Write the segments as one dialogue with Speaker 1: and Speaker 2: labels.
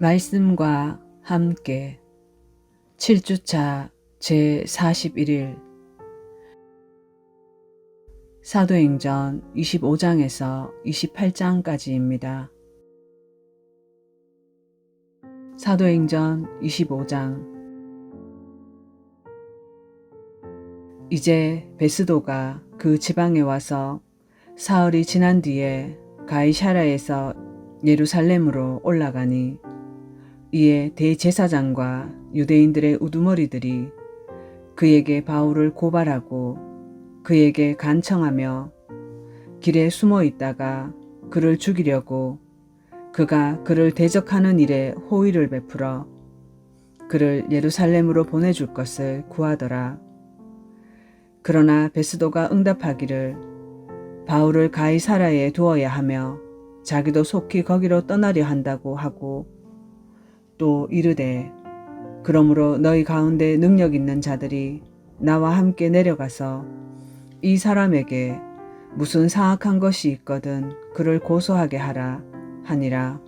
Speaker 1: 말씀과 함께 7주차 제41일 사도행전 25장에서 28장까지입니다. 사도행전 25장. 이제 베스도가 그 지방에 와서 사흘이 지난 뒤에 가이사랴에서 예루살렘으로 올라가니, 이에 대제사장과 유대인들의 우두머리들이 그에게 바울을 고발하고 그에게 간청하며 길에 숨어 있다가 그를 죽이려고 그가 그를 대적하는 일에 호의를 베풀어 그를 예루살렘으로 보내줄 것을 구하더라. 그러나 베스도가 응답하기를 바울을 가이사랴에 두어야 하며 자기도 속히 거기로 떠나려 한다고 하고, 또 이르되 그러므로 너희 가운데 능력 있는 자들이 나와 함께 내려가서 이 사람에게 무슨 사악한 것이 있거든 그를 고소하게 하라 하니라.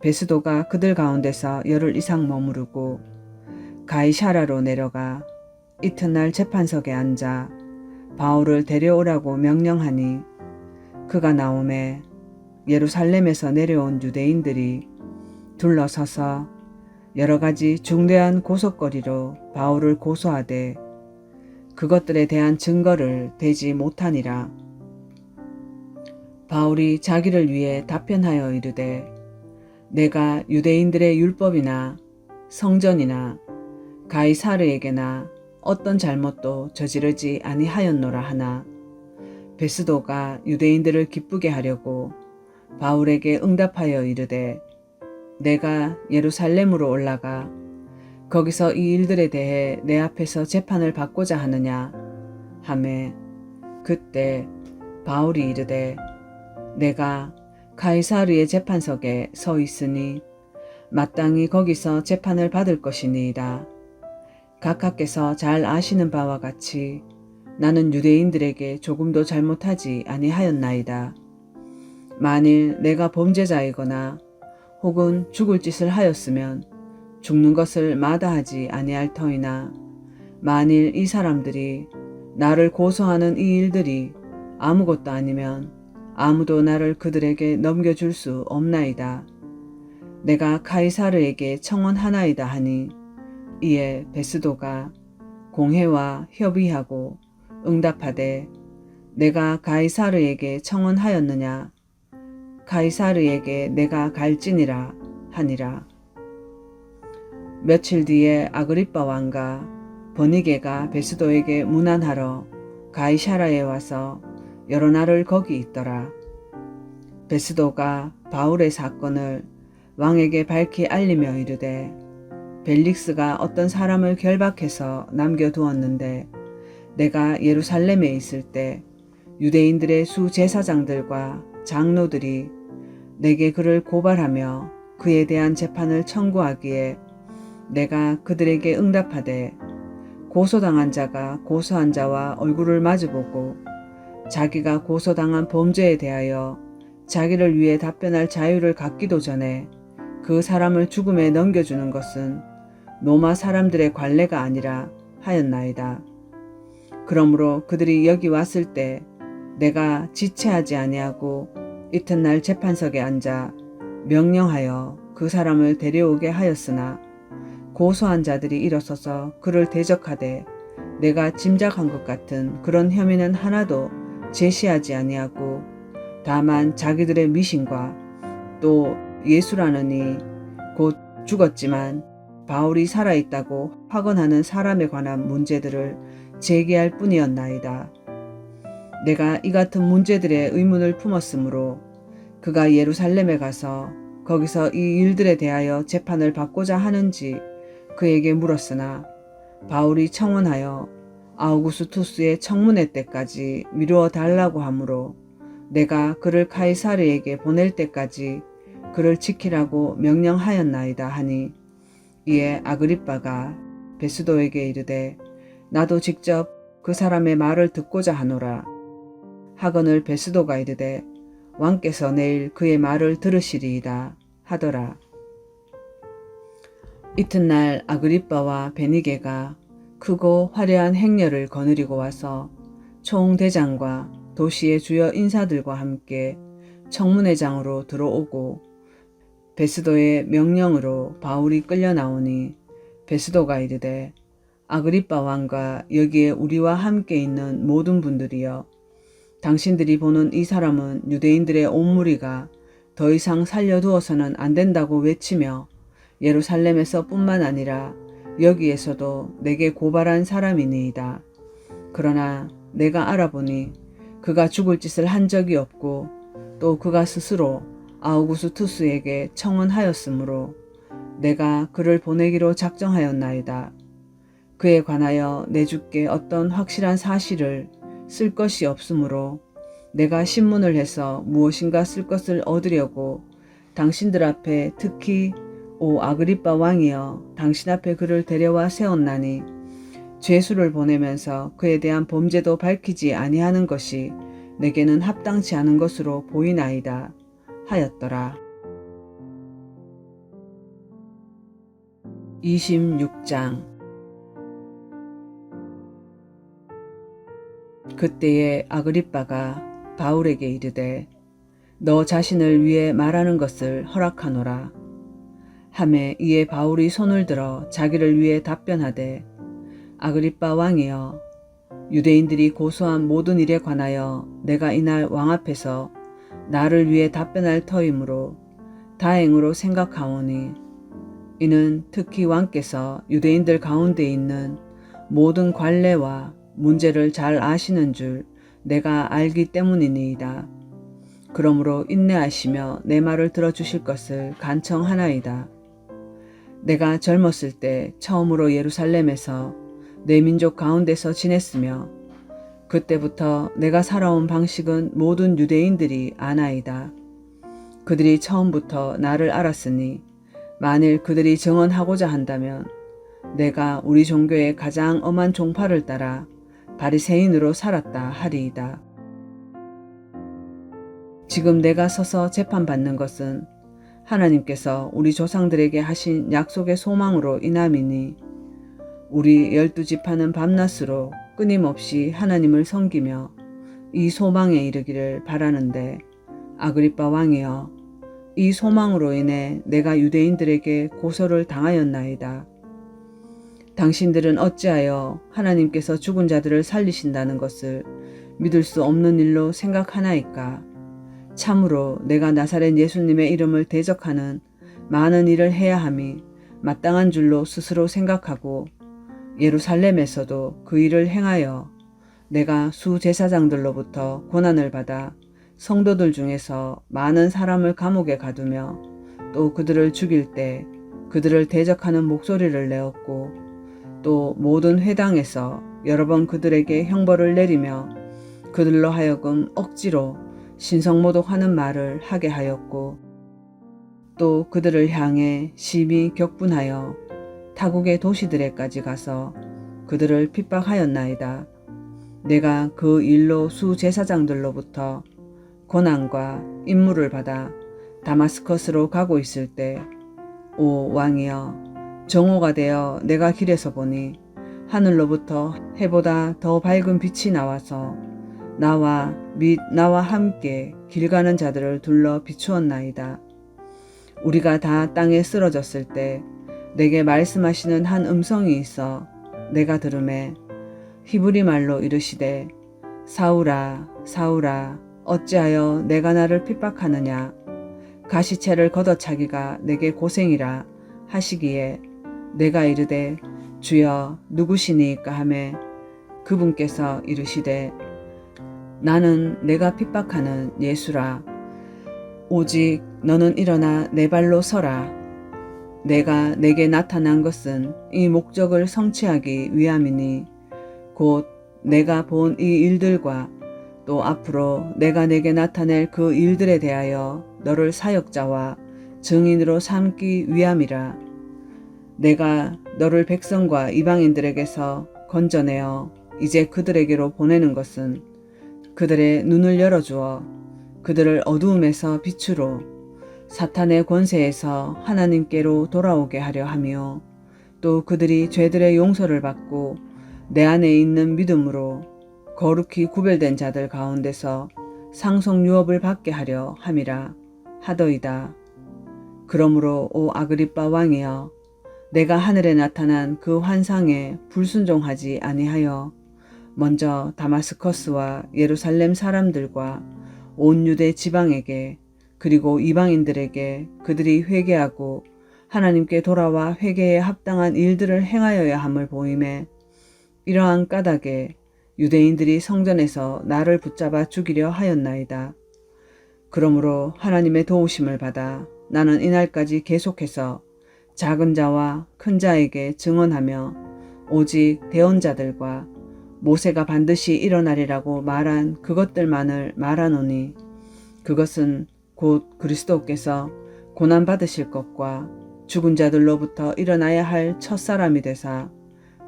Speaker 1: 베스도가 그들 가운데서 열흘 이상 머무르고 가이사랴로 내려가 이튿날 재판석에 앉아 바울을 데려오라고 명령하니, 그가 나오매 예루살렘에서 내려온 유대인들이 둘러서서 여러 가지 중대한 고속거리로 바울을 고소하되 그것들에 대한 증거를 대지 못하니라. 바울이 자기를 위해 답변하여 이르되 내가 유대인들의 율법이나 성전이나 가이사르에게나 어떤 잘못도 저지르지 아니하였노라 하나, 베스도가 유대인들을 기쁘게 하려고 바울에게 응답하여 이르되 내가 예루살렘으로 올라가 거기서 이 일들에 대해 내 앞에서 재판을 받고자 하느냐 하매, 그때 바울이 이르되 내가 가이사르의 재판석에 서 있으니 마땅히 거기서 재판을 받을 것이니이다. 각하께서 잘 아시는 바와 같이 나는 유대인들에게 조금도 잘못하지 아니하였나이다. 만일 내가 범죄자이거나 혹은 죽을 짓을 하였으면 죽는 것을 마다하지 아니할 터이나, 만일 이 사람들이 나를 고소하는 이 일들이 아무것도 아니면 아무도 나를 그들에게 넘겨줄 수 없나이다. 내가 가이사르에게 청원하나이다 하니, 이에 베스도가 공회와 협의하고 응답하되 내가 가이사르에게 청원하였느냐, 가이사르에게 내가 갈지니라 하니라. 며칠 뒤에 아그리빠 왕과 버니게가 베스도에게 문안하러 가이사랴에 와서 여러 날을 거기 있더라. 베스도가 바울의 사건을 왕에게 밝히 알리며 이르되 벨릭스가 어떤 사람을 결박해서 남겨두었는데 내가 예루살렘에 있을 때 유대인들의 수제사장들과 장로들이 내게 그를 고발하며 그에 대한 재판을 청구하기에 내가 그들에게 응답하되 고소당한 자가 고소한 자와 얼굴을 마주보고 자기가 고소당한 범죄에 대하여 자기를 위해 답변할 자유를 갖기도 전에 그 사람을 죽음에 넘겨주는 것은 로마 사람들의 관례가 아니라 하였나이다. 그러므로 그들이 여기 왔을 때 내가 지체하지 아니하고 이튿날 재판석에 앉아 명령하여 그 사람을 데려오게 하였으나, 고소한 자들이 일어서서 그를 대적하되 내가 짐작한 것 같은 그런 혐의는 하나도 제시하지 아니하고 다만 자기들의 미신과 또 예수라는 이 곧 죽었지만 바울이 살아있다고 확언하는 사람에 관한 문제들을 제기할 뿐이었나이다. 내가 이 같은 문제들의 의문을 품었으므로 그가 예루살렘에 가서 거기서 이 일들에 대하여 재판을 받고자 하는지 그에게 물었으나, 바울이 청원하여 아우구스투스의 청문회 때까지 미루어 달라고 하므로 내가 그를 가이사르에게 보낼 때까지 그를 지키라고 명령하였나이다 하니, 이에 아그리빠가 베스도에게 이르되 나도 직접 그 사람의 말을 듣고자 하노라 하거늘 베스도가 이르되 왕께서 내일 그의 말을 들으시리이다 하더라. 이튿날 아그리빠와 베니게가 크고 화려한 행렬을 거느리고 와서 총대장과 도시의 주요 인사들과 함께 청문회장으로 들어오고 베스도의 명령으로 바울이 끌려 나오니 베스도가 이르되 아그리빠 왕과 여기에 우리와 함께 있는 모든 분들이여, 당신들이 보는 이 사람은 유대인들의 온 무리가 더 이상 살려두어서는 안 된다고 외치며 예루살렘에서 뿐만 아니라 여기에서도 내게 고발한 사람이니이다. 그러나 내가 알아보니 그가 죽을 짓을 한 적이 없고 또 그가 스스로 아우구스투스에게 청언하였으므로 내가 그를 보내기로 작정하였나이다. 그에 관하여 내 주께 어떤 확실한 사실을 쓸 것이 없으므로 내가 신문을 해서 무엇인가 쓸 것을 얻으려고 당신들 앞에, 특히 오 아그리빠 왕이여, 당신 앞에 그를 데려와 세웠나니 죄수를 보내면서 그에 대한 범죄도 밝히지 아니하는 것이 내게는 합당치 않은 것으로 보이나이다 하였더라. 26장. 그때에 아그리빠가 바울에게 이르되 너 자신을 위해 말하는 것을 허락하노라 하매, 이에 바울이 손을 들어 자기를 위해 답변하되 아그리빠 왕이여, 유대인들이 고소한 모든 일에 관하여 내가 이날 왕 앞에서 나를 위해 답변할 터이므로 다행으로 생각하오니, 이는 특히 왕께서 유대인들 가운데 있는 모든 관례와 문제를 잘 아시는 줄 내가 알기 때문이니이다. 그러므로 인내하시며 내 말을 들어주실 것을 간청하나이다. 내가 젊었을 때 처음으로 예루살렘에서 내 민족 가운데서 지냈으며 그때부터 내가 살아온 방식은 모든 유대인들이 아나이다. 그들이 처음부터 나를 알았으니 만일 그들이 정언하고자 한다면 내가 우리 종교의 가장 엄한 종파를 따라 바리새인으로 살았다 하리이다. 지금 내가 서서 재판받는 것은 하나님께서 우리 조상들에게 하신 약속의 소망으로 인함이니, 우리 12지파는 밤낮으로 끊임없이 하나님을 섬기며 이 소망에 이르기를 바라는데, 아그리빠 왕이여, 이 소망으로 인해 내가 유대인들에게 고소를 당하였나이다. 당신들은 어찌하여 하나님께서 죽은 자들을 살리신다는 것을 믿을 수 없는 일로 생각하나이까? 참으로 내가 나사렛 예수님의 이름을 대적하는 많은 일을 해야 함이 마땅한 줄로 스스로 생각하고 예루살렘에서도 그 일을 행하여 내가 수제사장들로부터 고난을 받아 성도들 중에서 많은 사람을 감옥에 가두며 또 그들을 죽일 때 그들을 대적하는 목소리를 내었고, 또 모든 회당에서 여러 번 그들에게 형벌을 내리며 그들로 하여금 억지로 신성모독하는 말을 하게 하였고, 또 그들을 향해 심히 격분하여 타국의 도시들에까지 가서 그들을 핍박하였나이다. 내가 그 일로 수제사장들로부터 고난과 임무를 받아 다마스커스로 가고 있을 때, 오 왕이여, 정오가 되어 내가 길에서 보니 하늘로부터 해보다 더 밝은 빛이 나와서 나와 및 나와 함께 길 가는 자들을 둘러 비추었나이다. 우리가 다 땅에 쓰러졌을 때 내게 말씀하시는 한 음성이 있어 내가 들음에 히브리 말로 이르시되 사울아 사울아 어찌하여 내가 나를 핍박하느냐, 가시채를 걷어차기가 내게 고생이라 하시기에 내가 이르되 주여 누구시니까 하매, 그분께서 이르시되 나는 내가 핍박하는 예수라. 오직 너는 일어나 내 발로 서라. 내가 내게 나타난 것은 이 목적을 성취하기 위함이니, 곧 내가 본 이 일들과 또 앞으로 내가 내게 나타낼 그 일들에 대하여 너를 사역자와 증인으로 삼기 위함이라. 내가 너를 백성과 이방인들에게서 건져내어 이제 그들에게로 보내는 것은 그들의 눈을 열어주어 그들을 어두움에서 빛으로 사탄의 권세에서 하나님께로 돌아오게 하려 하며, 또 그들이 죄들의 용서를 받고 내 안에 있는 믿음으로 거룩히 구별된 자들 가운데서 상속 유업을 받게 하려 함이라 하더이다. 그러므로 오 아그리빠 왕이여, 내가 하늘에 나타난 그 환상에 불순종하지 아니하여 먼저 다마스커스와 예루살렘 사람들과 온 유대 지방에게 그리고 이방인들에게 그들이 회개하고 하나님께 돌아와 회개에 합당한 일들을 행하여야 함을 보임에, 이러한 까닭에 유대인들이 성전에서 나를 붙잡아 죽이려 하였나이다. 그러므로 하나님의 도우심을 받아 나는 이날까지 계속해서 작은 자와 큰 자에게 증언하며 오직 대언자들과 모세가 반드시 일어나리라고 말한 그것들만을 말하노니, 그것은 곧 그리스도께서 고난받으실 것과 죽은 자들로부터 일어나야 할 첫사람이 되사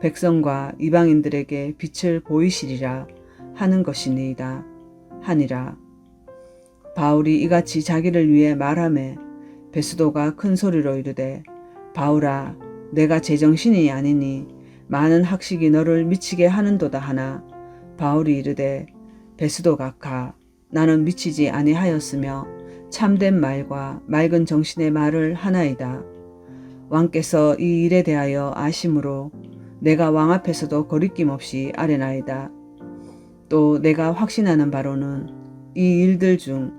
Speaker 1: 백성과 이방인들에게 빛을 보이시리라 하는 것이니이다 하니라. 바울이 이같이 자기를 위해 말하매 베스도가 큰 소리로 이르되, 바울아, 내가 제정신이 아니니 많은 학식이 너를 미치게 하는도다 하나, 바울이 이르되, 베스도 각하, 나는 미치지 아니하였으며 참된 말과 맑은 정신의 말을 하나이다. 왕께서 이 일에 대하여 아심으로 내가 왕 앞에서도 거리낌 없이 아뢰나이다. 또 내가 확신하는 바로는 이 일들 중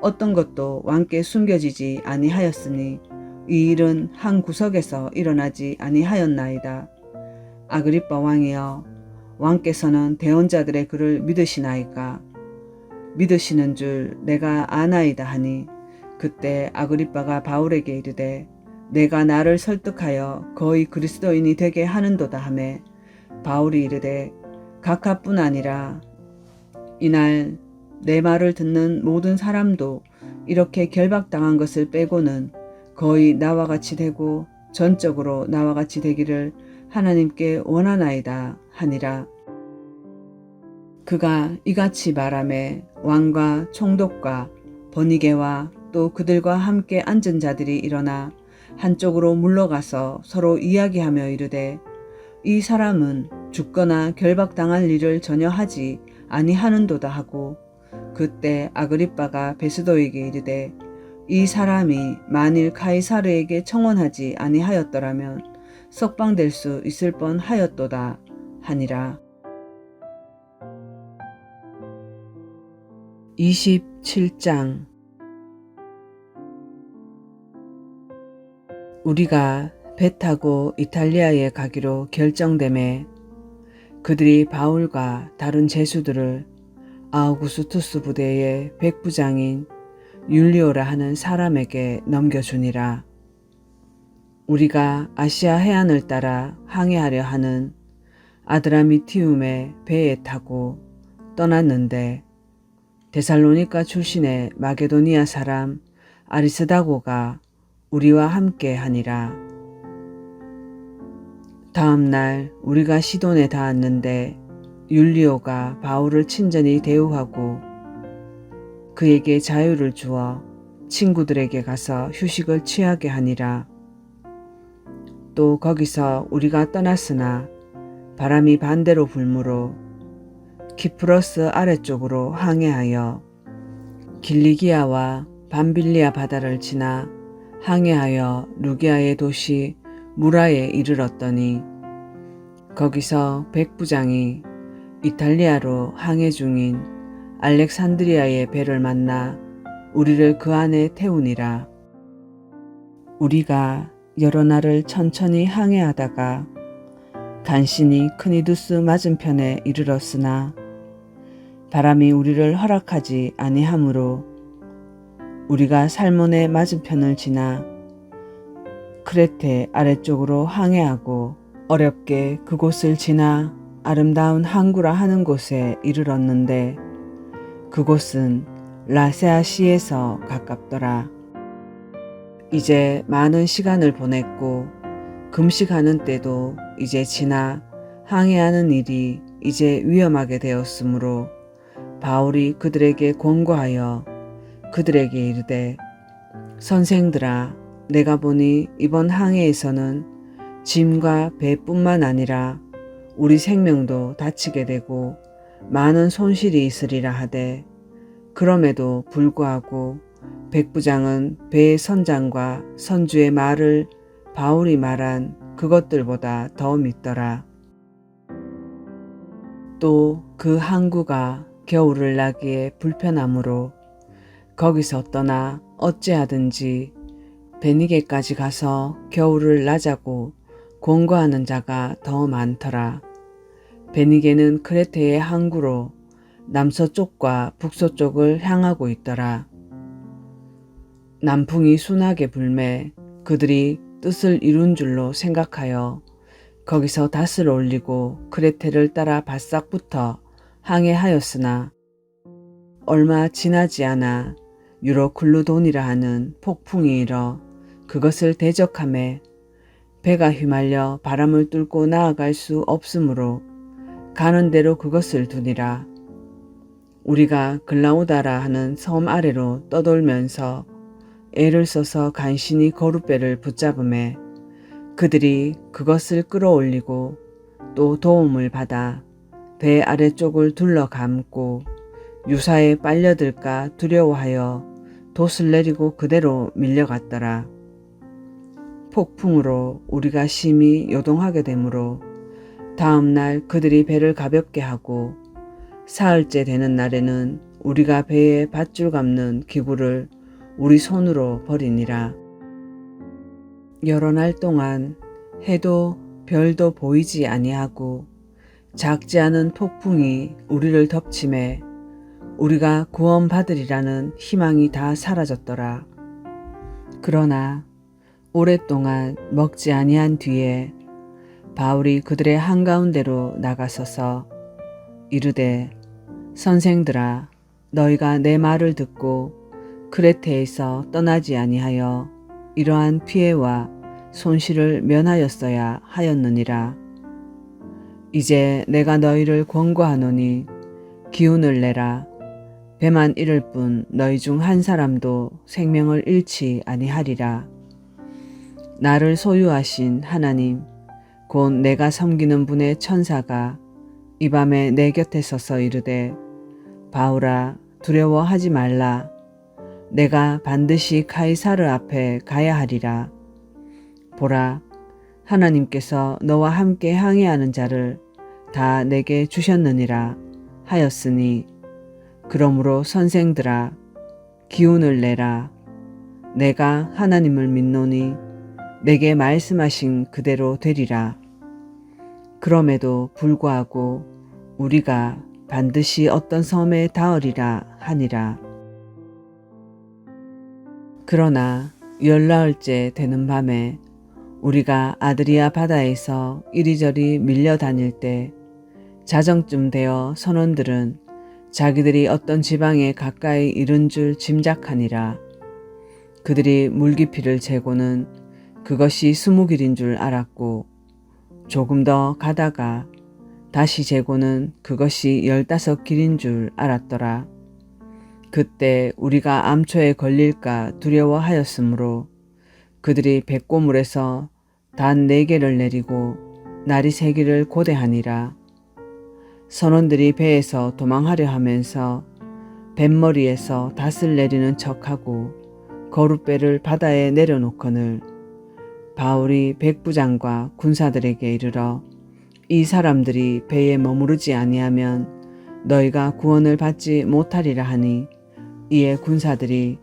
Speaker 1: 어떤 것도 왕께 숨겨지지 아니하였으니 이 일은 한 구석에서 일어나지 아니하였나이다. 아그리빠 왕이여, 왕께서는 대언자들의 글을 믿으시나이까? 믿으시는 줄 내가 아나이다 하니, 그때 아그리빠가 바울에게 이르되, 내가 나를 설득하여 거의 그리스도인이 되게 하는도다 하매, 바울이 이르되, 각하뿐 아니라 이날 내 말을 듣는 모든 사람도 이렇게 결박당한 것을 빼고는 거의 나와 같이 되고 전적으로 나와 같이 되기를 하나님께 원하나이다 하니라. 그가 이같이 말하매 왕과 총독과 버니게와 또 그들과 함께 앉은 자들이 일어나 한쪽으로 물러가서 서로 이야기하며 이르되, 이 사람은 죽거나 결박당할 일을 전혀 하지 아니하는도다 하고, 그때 아그리빠가 베스도에게 이르되, 이 사람이 만일 카이사르에게 청원하지 아니하였더라면 석방될 수 있을 뻔하였도다 하니라. 27장. 우리가 배 타고 이탈리아에 가기로 결정되매 그들이 바울과 다른 제수들을 아우구스투스 부대의 백부장인 율리오라 하는 사람에게 넘겨주니라. 우리가 아시아 해안을 따라 항해하려 하는 아드라미티움의 배에 타고 떠났는데, 데살로니가 출신의 마게도니아 사람 아리스다고가 우리와 함께 하니라. 다음 날 우리가 시돈에 닿았는데 율리오가 바울을 친절히 대우하고 그에게 자유를 주어 친구들에게 가서 휴식을 취하게 하니라. 또 거기서 우리가 떠났으나 바람이 반대로 불므로 키프러스 아래쪽으로 항해하여 길리기아와 밤빌리아 바다를 지나 항해하여 루기아의 도시 무라에 이르렀더니, 거기서 백부장이 이탈리아로 항해 중인 알렉산드리아의 배를 만나 우리를 그 안에 태우니라. 우리가 여러 날을 천천히 항해하다가 간신히 크니두스 맞은편에 이르렀으나 바람이 우리를 허락하지 아니하므로 우리가 살몬의 맞은편을 지나 크레테 아래쪽으로 항해하고 어렵게 그곳을 지나 아름다운 항구라 하는 곳에 이르렀는데, 그곳은 라세아시에서 가깝더라. 이제 많은 시간을 보냈고 금식하는 때도 이제 지나 항해하는 일이 이제 위험하게 되었으므로 바울이 그들에게 권고하여 그들에게 이르되, 선생들아, 내가 보니 이번 항해에서는 짐과 배뿐만 아니라 우리 생명도 다치게 되고 많은 손실이 있으리라 하되 그럼에도 불구하고 백부장은 배의 선장과 선주의 말을 바울이 말한 그것들보다 더 믿더라. 또 그 항구가 겨울을 나기에 불편하므로 거기서 떠나 어찌하든지 베니게까지 가서 겨울을 나자고 권고하는 자가 더 많더라. 베니게는 크레테의 항구로 남서쪽과 북서쪽을 향하고 있더라. 남풍이 순하게 불매 그들이 뜻을 이룬 줄로 생각하여 거기서 닷을 올리고 크레테를 따라 바싹 붙어 항해하였으나 얼마 지나지 않아 유로클루돈이라 하는 폭풍이 일어 그것을 대적하매 배가 휘말려 바람을 뚫고 나아갈 수 없으므로 가는 대로 그것을 두니라. 우리가 글라우다라 하는 섬 아래로 떠돌면서 애를 써서 간신히 거룻배를 붙잡음에 그들이 그것을 끌어올리고 또 도움을 받아 배 아래쪽을 둘러 감고 유사에 빨려들까 두려워하여 돛을 내리고 그대로 밀려갔더라. 폭풍으로 우리가 심히 요동하게 되므로 다음 날 그들이 배를 가볍게 하고 사흘째 되는 날에는 우리가 배에 밧줄 감는 기구를 우리 손으로 버리니라. 여러 날 동안 해도 별도 보이지 아니하고 작지 않은 폭풍이 우리를 덮침에 우리가 구원받으리라는 희망이 다 사라졌더라. 그러나 오랫동안 먹지 아니한 뒤에 바울이 그들의 한가운데로 나가서서 이르되 선생들아 너희가 내 말을 듣고 크레테에서 떠나지 아니하여 이러한 피해와 손실을 면하였어야 하였느니라. 이제 내가 너희를 권고하노니 기운을 내라. 배만 잃을 뿐 너희 중 한 사람도 생명을 잃지 아니하리라. 나를 소유하신 하나님 곧 내가 섬기는 분의 천사가 이 밤에 내 곁에 서서 이르되 바울아 두려워하지 말라. 내가 반드시 카이사르 앞에 가야 하리라. 보라 하나님께서 너와 함께 항해하는 자를 다 내게 주셨느니라 하였으니 그러므로 선생들아 기운을 내라. 내가 하나님을 믿노니 내게 말씀하신 그대로 되리라. 그럼에도 불구하고 우리가 반드시 어떤 섬에 닿으리라 하니라. 그러나 열나흘째 되는 밤에 우리가 아드리아 바다에서 이리저리 밀려 다닐 때 자정쯤 되어 선원들은 자기들이 어떤 지방에 가까이 이른 줄 짐작하니라. 그들이 물깊이를 재고는 그것이 20길인 줄 알았고 조금 더 가다가 다시 재고는 그것이 15길인 줄 알았더라. 그때 우리가 암초에 걸릴까 두려워하였으므로 그들이 백고물에서 단 4개를 내리고 나리 3개를 고대하니라. 선원들이 배에서 도망하려 하면서 뱃머리에서 닷을 내리는 척하고 거룻배를 바다에 내려놓거늘 바울이 백부장과 군사들에게 이르러 이 사람들이 배에 머무르지 아니하면 너희가 구원을 받지 못하리라 하니 이에 군사들이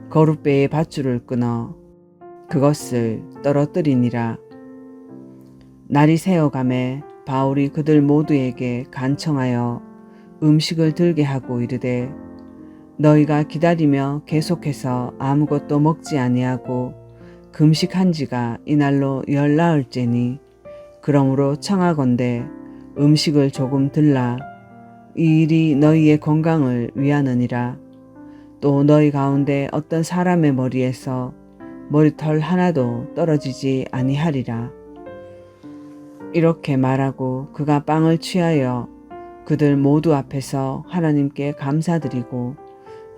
Speaker 1: 거룻배의 밧줄을 끊어 그것을 떨어뜨리니라. 날이 새어가매 바울이 그들 모두에게 간청하여 음식을 들게 하고 이르되 너희가 기다리며 계속해서 아무것도 먹지 아니하고 금식한 지가 이날로 10나흘째니 그러므로 청하건대 음식을 조금 들라. 이 일이 너희의 건강을 위하느니라. 또 너희 가운데 어떤 사람의 머리에서 머리털 하나도 떨어지지 아니하리라. 이렇게 말하고 그가 빵을 취하여 그들 모두 앞에서 하나님께 감사드리고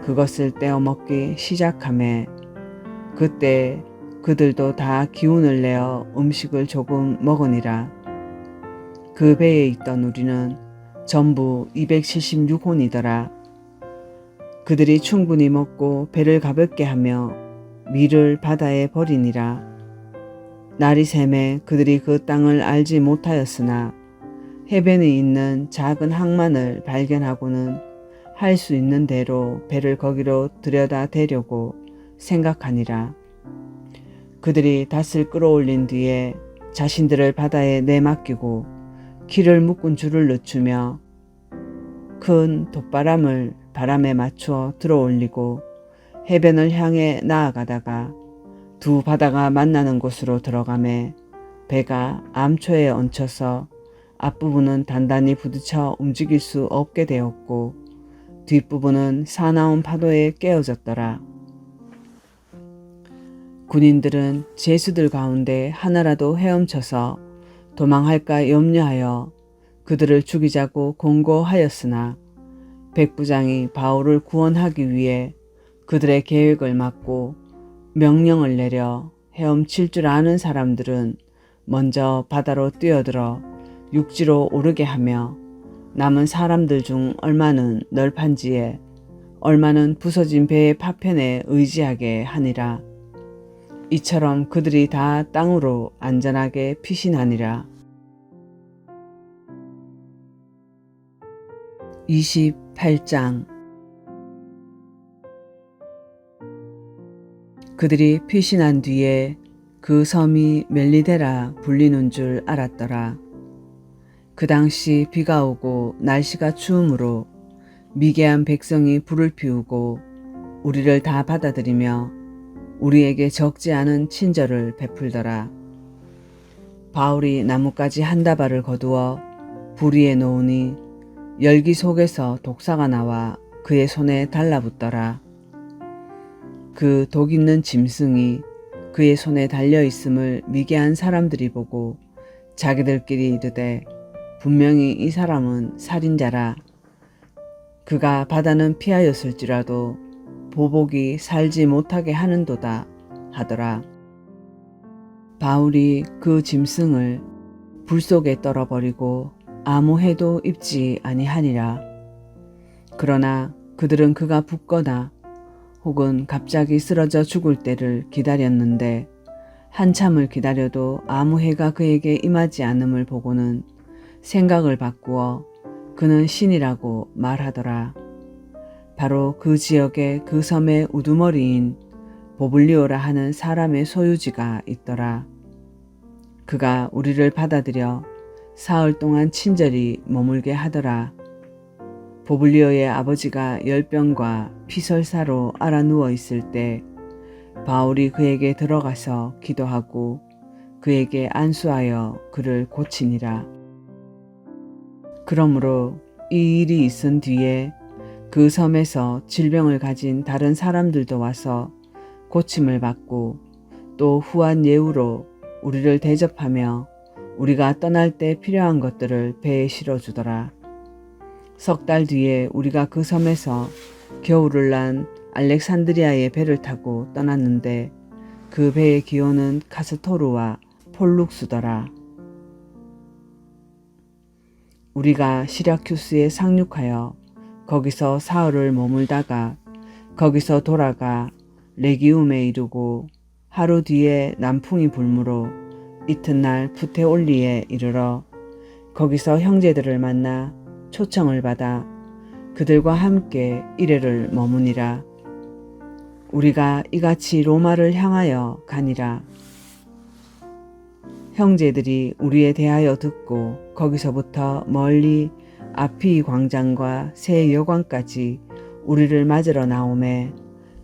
Speaker 1: 그것을 떼어 먹기 시작하매 그때 그들도 다 기운을 내어 음식을 조금 먹으니라. 그 배에 있던 우리는 전부 276혼이더라. 그들이 충분히 먹고 배를 가볍게 하며 밀을 바다에 버리니라. 날이 새매 그들이 그 땅을 알지 못하였으나 해변에 있는 작은 항만을 발견하고는 할 수 있는 대로 배를 거기로 들여다 대려고 생각하니라. 그들이 닷을 끌어올린 뒤에 자신들을 바다에 내맡기고 키를 묶은 줄을 늦추며 큰 돛바람을 바람에 맞추어 들어올리고 해변을 향해 나아가다가 두 바다가 만나는 곳으로 들어가매 배가 암초에 얹혀서 앞부분은 단단히 부딪혀 움직일 수 없게 되었고 뒷부분은 사나운 파도에 깨어졌더라. 군인들은 제수들 가운데 하나라도 헤엄쳐서 도망할까 염려하여 그들을 죽이자고 공고하였으나 백부장이 바울을 구원하기 위해 그들의 계획을 막고 명령을 내려 헤엄칠 줄 아는 사람들은 먼저 바다로 뛰어들어 육지로 오르게 하며 남은 사람들 중 얼마는 널판지에 얼마는 부서진 배의 파편에 의지하게 하니라. 이처럼 그들이 다 땅으로 안전하게 피신하니라. 28장. 그들이 피신한 뒤에 그 섬이 멜리데라 불리는 줄 알았더라. 그 당시 비가 오고 날씨가 추우므로 미개한 백성이 불을 피우고 우리를 다 받아들이며 우리에게 적지 않은 친절을 베풀더라. 바울이 나뭇가지 한 다발을 거두어 불 위에 놓으니 열기 속에서 독사가 나와 그의 손에 달라붙더라. 그 독 있는 짐승이 그의 손에 달려있음을 미개한 사람들이 보고 자기들끼리 이르되 분명히 이 사람은 살인자라. 그가 바다는 피하였을지라도 보복이 살지 못하게 하는도다 하더라. 바울이 그 짐승을 불 속에 떨어버리고 아무 해도 입지 아니하니라. 그러나 그들은 그가 붓거나 혹은 갑자기 쓰러져 죽을 때를 기다렸는데 한참을 기다려도 아무 해가 그에게 임하지 않음을 보고는 생각을 바꾸어 그는 신이라고 말하더라. 바로 그 지역에 그 섬의 우두머리인 보블리오라 하는 사람의 소유지가 있더라. 그가 우리를 받아들여 사흘 동안 친절히 머물게 하더라. 보블리오의 아버지가 열병과 피설사로 알아 누워 있을 때 바울이 그에게 들어가서 기도하고 그에게 안수하여 그를 고치니라. 그러므로 이 일이 있은 뒤에 그 섬에서 질병을 가진 다른 사람들도 와서 고침을 받고 또 후한 예우로 우리를 대접하며 우리가 떠날 때 필요한 것들을 배에 실어주더라. 석 달 뒤에 우리가 그 섬에서 겨울을 난 알렉산드리아의 배를 타고 떠났는데 그 배의 기호는 카스토르와 폴룩스더라. 우리가 시라큐스에 상륙하여 거기서 사흘을 머물다가 거기서 돌아가 레기움에 이르고 하루 뒤에 남풍이 불므로 이튿날 푸테올리에 이르러 거기서 형제들을 만나 초청을 받아 그들과 함께 이레를 머무니라. 우리가 이같이 로마를 향하여 가니라. 형제들이 우리에 대하여 듣고 거기서부터 멀리 아피 광장과 새 여관까지 우리를 맞으러 나오매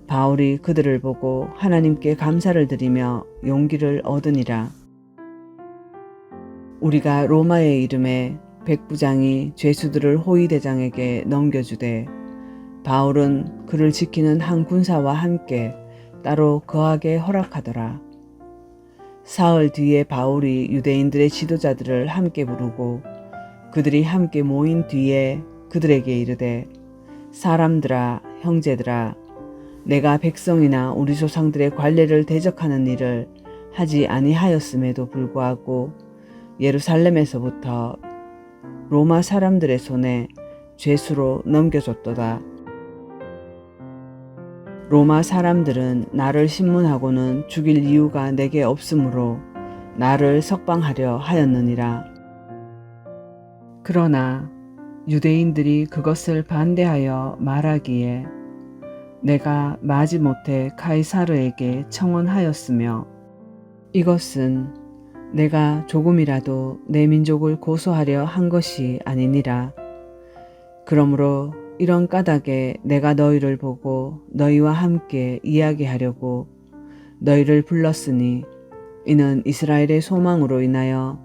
Speaker 1: 바울이 그들을 보고 하나님께 감사를 드리며 용기를 얻으니라. 우리가 로마에 이름에 백부장이 죄수들을 호위대장에게 넘겨주되 바울은 그를 지키는 한 군사와 함께 따로 거하게 허락하더라. 사흘 뒤에 바울이 유대인들의 지도자들을 함께 부르고 그들이 함께 모인 뒤에 그들에게 이르되 사람들아 형제들아 내가 백성이나 우리 조상들의 관례를 대적하는 일을 하지 아니하였음에도 불구하고 예루살렘에서부터 로마 사람들의 손에 죄수로 넘겨줬도다. 로마 사람들은 나를 신문하고는 죽일 이유가 내게 없으므로 나를 석방하려 하였느니라. 그러나 유대인들이 그것을 반대하여 말하기에 내가 마지못해 카이사르에게 청원하였으며 이것은 내가 조금이라도 내 민족을 고소하려 한 것이 아니니라. 그러므로 이런 까닭에 내가 너희를 보고 너희와 함께 이야기하려고 너희를 불렀으니 이는 이스라엘의 소망으로 인하여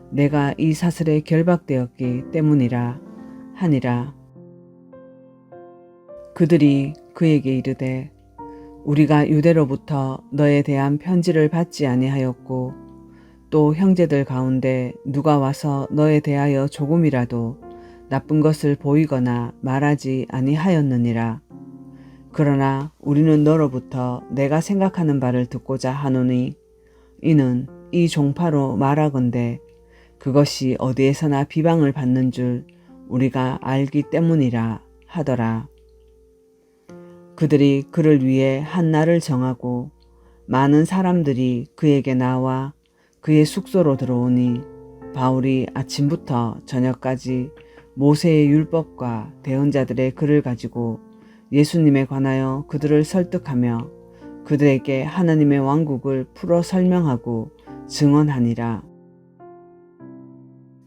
Speaker 1: 내가 이 사슬에 결박되었기 때문이라 하니라. 그들이 그에게 이르되 우리가 유대로부터 너에 대한 편지를 받지 아니하였고 또 형제들 가운데 누가 와서 너에 대하여 조금이라도 나쁜 것을 보이거나 말하지 아니하였느니라. 그러나 우리는 너로부터 내가 생각하는 바를 듣고자 하노니 이는 이 종파로 말하건대 그것이 어디에서나 비방을 받는 줄 우리가 알기 때문이라 하더라. 그들이 그를 위해 한 날을 정하고 많은 사람들이 그에게 나와 그의 숙소로 들어오니 바울이 아침부터 저녁까지 모세의 율법과 대언자들의 글을 가지고 예수님에 관하여 그들을 설득하며 그들에게 하나님의 왕국을 풀어 설명하고 증언하니라.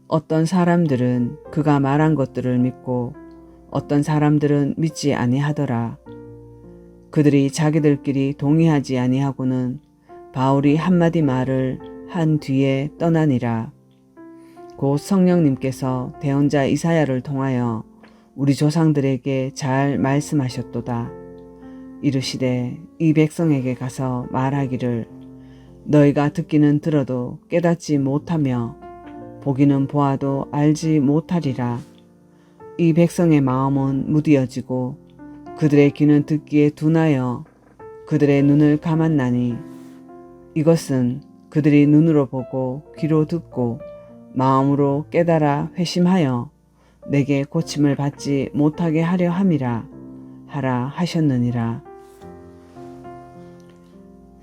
Speaker 1: 어떤 사람들은 그가 말한 것들을 믿고 어떤 사람들은 믿지 아니하더라. 그들이 자기들끼리 동의하지 아니하고는 바울이 한마디 말을 한 뒤에 떠나니라. 곧 성령님께서 대언자 이사야를 통하여 우리 조상들에게 잘 말씀하셨도다. 이르시되 이 백성에게 가서 말하기를 너희가 듣기는 들어도 깨닫지 못하며 보기는 보아도 알지 못하리라. 이 백성의 마음은 무디어지고 그들의 귀는 듣기에 둔하여 그들의 눈을 감았나니 이것은 그들이 눈으로 보고 귀로 듣고 마음으로 깨달아 회심하여 내게 고침을 받지 못하게 하려 함이라 하라 하셨느니라.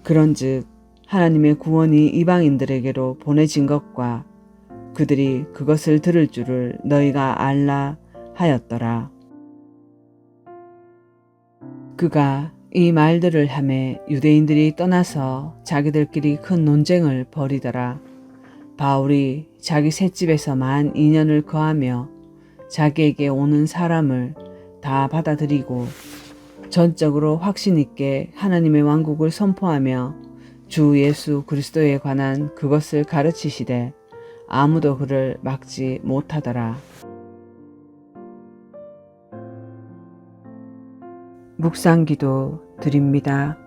Speaker 1: 그런즉 하나님의 구원이 이방인들에게로 보내진 것과 그들이 그것을 들을 줄을 너희가 알라 하였더라. 그가 이 말들을 하매 유대인들이 떠나서 자기들끼리 큰 논쟁을 벌이더라. 바울이 자기 셋집에서 만 2년을 거하며 자기에게 오는 사람을 다 받아들이고 전적으로 확신 있게 하나님의 왕국을 선포하며 주 예수 그리스도에 관한 그것을 가르치시되 아무도 그를 막지 못하더라. 묵상기도 드립니다.